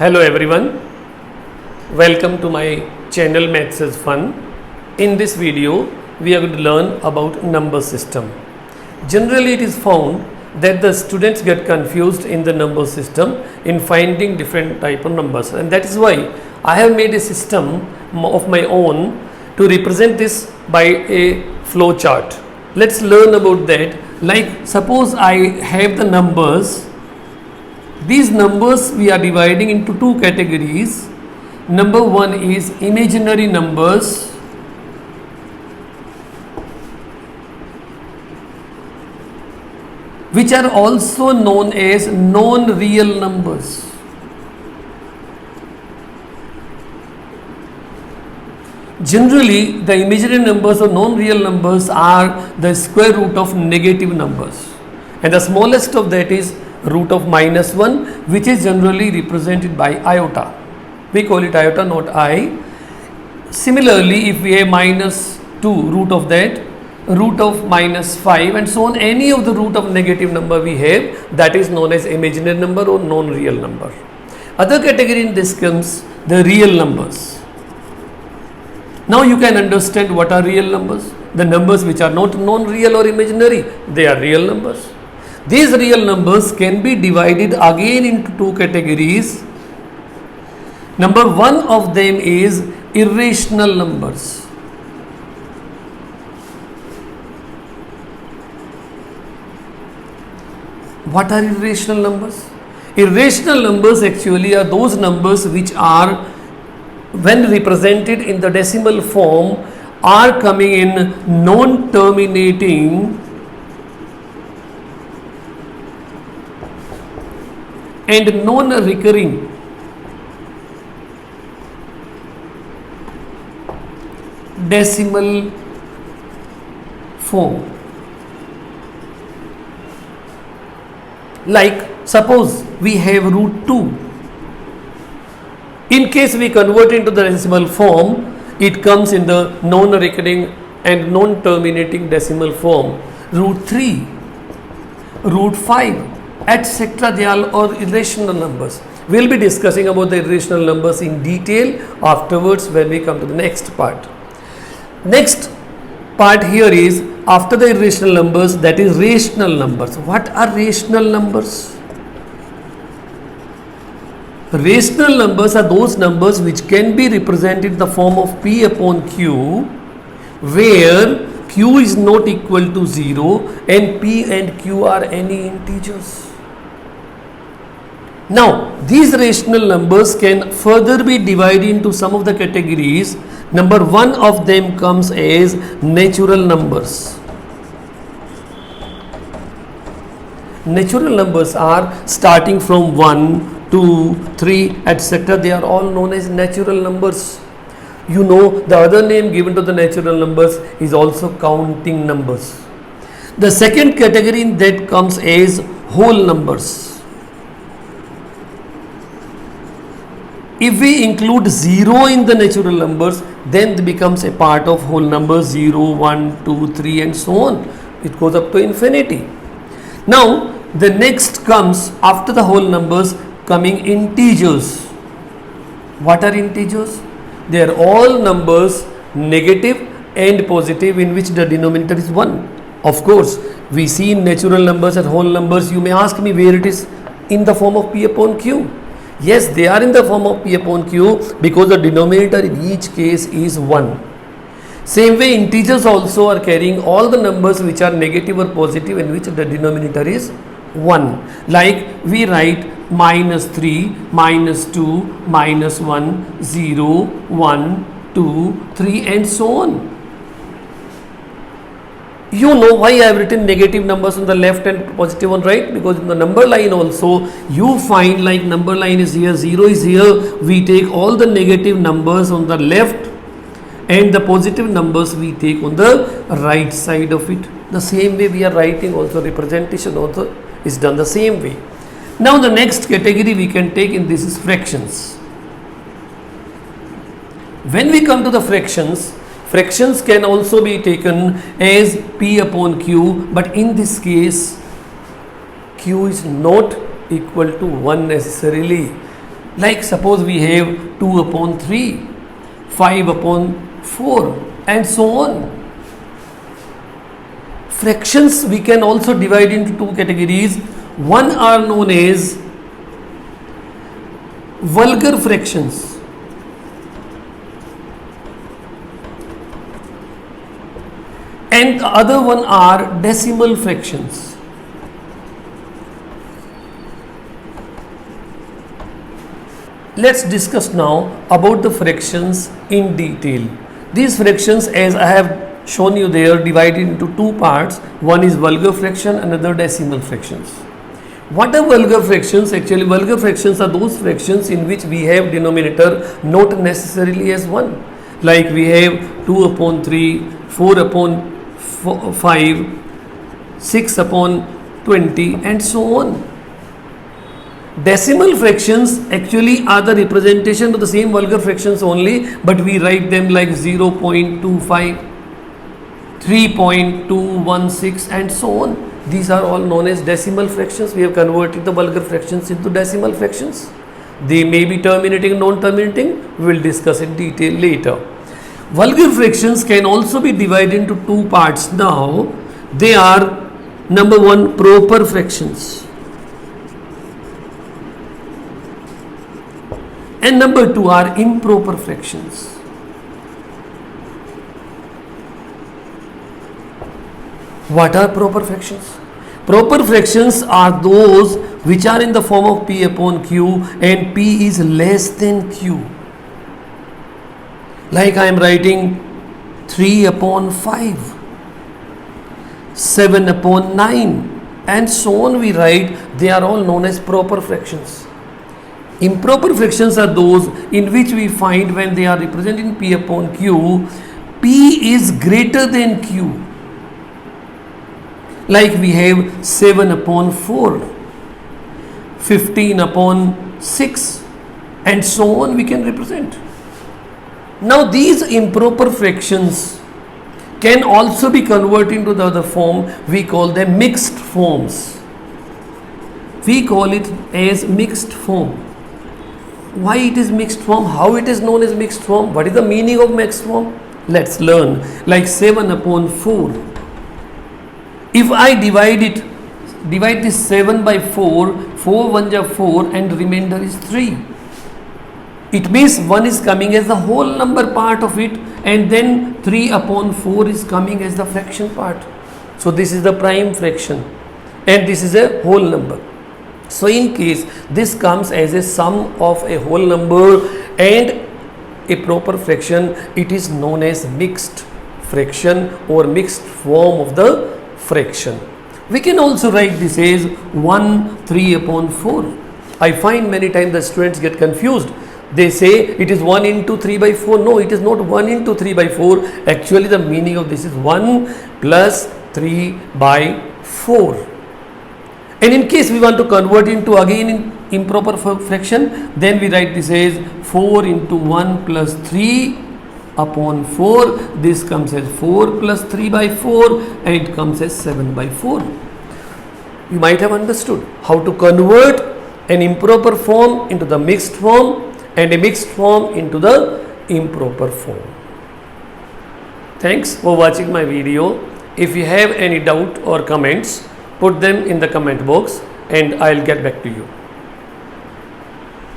Hello everyone, welcome to my channel Maths is Fun. In this video we are going to learn about number system. Generally it is found that the students get confused in the number system in finding different type of numbers, and that is why I have made a system of my own to represent this by a flow chart. Let's learn about that. Like suppose I have the numbers. These numbers we are dividing into two categories. Number one is imaginary numbers, which are also known as non-real numbers. Generally, the imaginary numbers or non-real numbers are the square root of negative numbers, and the smallest of that is root of -1, which is generally represented by iota. We call it iota, not I. Similarly, if we have -2, root of that, root of -5, and so on, any of the root of negative number we have, that is known as imaginary number or non-real number. Other category in this comes the real numbers. Now you can understand what are real numbers. The numbers which are not non-real or imaginary, they are real numbers. These real numbers can be divided again into two categories. Number one of them is irrational numbers. What are irrational numbers? Irrational numbers actually are those numbers which are, when represented in the decimal form, are coming in non-terminating and non-recurring decimal form. Like suppose we have root 2. In case we convert into the decimal form, it comes in the non-recurring and non-terminating decimal form. Root 3, root 5, etc. They are all irrational numbers. We will be discussing about the irrational numbers in detail afterwards when we come to the next part. Next part here is after the irrational numbers, that is rational numbers. What are rational numbers? Rational numbers are those numbers which can be represented in the form of P upon Q, where Q is not equal to 0 and P and Q are any integers. Now, these rational numbers can further be divided into some of the categories. Number one of them comes as natural numbers. Natural numbers are starting from 1, 2, 3, etc. They are all known as natural numbers. You know, the other name given to the natural numbers is also counting numbers. The second category that comes as whole numbers. If we include 0 in the natural numbers, then it becomes a part of whole numbers 0, 1, 2, 3 and so on. It goes up to infinity. Now, the next comes after the whole numbers coming integers. What are integers? They are all numbers negative and positive in which the denominator is 1. Of course, we see in natural numbers and whole numbers. You may ask me where it is in the form of P upon Q. Yes, they are in the form of P upon Q because the denominator in each case is 1. Same way, integers also are carrying all the numbers which are negative or positive in which the denominator is 1. Like we write -3, -2, -1, 0, 1, 2, 3 and so on. You know why I have written negative numbers on the left and positive on right? Because in the number line also you find like number line is here, 0 is here. We take all the negative numbers on the left and the positive numbers we take on the right side of it. The same way we are writing also, representation also is done the same way. Now the next category we can take in this is fractions. When we come to the fractions, fractions can also be taken as P upon Q, but in this case Q is not equal to 1 necessarily. Like suppose we have 2 upon 3, 5 upon 4 and so on. Fractions we can also divide into two categories. One are known as vulgar fractions and the other one are decimal fractions. Let's discuss now about the fractions in detail. These fractions, as I have shown you there, divided into two parts. One is vulgar fraction, another decimal fractions. What are vulgar fractions? Actually, vulgar fractions are those fractions in which we have denominator not necessarily as 1. Like we have 2 upon 3, 4 upon 5, 6 upon 20 and so on. Decimal fractions actually are the representation of the same vulgar fractions only, but we write them like 0.25, 3.216 and so on. These are all known as decimal fractions. We have converted the vulgar fractions into decimal fractions. They may be terminating, non-terminating. We will discuss in detail later. Vulgar fractions can also be divided into two parts now. They are, number one, proper fractions, and number two are improper fractions. What are proper fractions? Proper fractions are those which are in the form of P upon Q and P is less than Q. Like I am writing 3 upon 5, 7 upon 9 and so on we write. They are all known as proper fractions. Improper fractions are those in which we find when they are represented in P upon Q, P is greater than Q. Like we have 7 upon 4, 15 upon 6 and so on we can represent. Now these improper fractions can also be converted into the other form. We call them mixed forms. We call it as mixed form. Why it is mixed form? How it is known as mixed form? What is the meaning of mixed form? Let's learn. Like 7 upon 4. If I divide this 7 by 4, 4 1 ja 4 and remainder is 3. It means 1 is coming as the whole number part of it and then 3 upon 4 is coming as the fraction part. So this is the prime fraction and this is a whole number. So in case this comes as a sum of a whole number and a proper fraction, it is known as mixed fraction or mixed form of the fraction. We can also write this as 1 3 upon 4. I find many times the students get confused. They say it is 1 into 3 by 4. No, it is not 1 into 3 by 4. Actually the meaning of this is 1 plus 3 by 4. And in case we want to convert into again in improper fraction, then we write this as 4 into 1 plus 3 upon 4. This comes as 4 plus 3 by 4 and it comes as 7 by 4. You might have understood how to convert an improper form into the mixed form and a mixed form into the improper form. Thanks for watching my video. If you have any doubt or comments, put them in the comment box and I'll get back to you.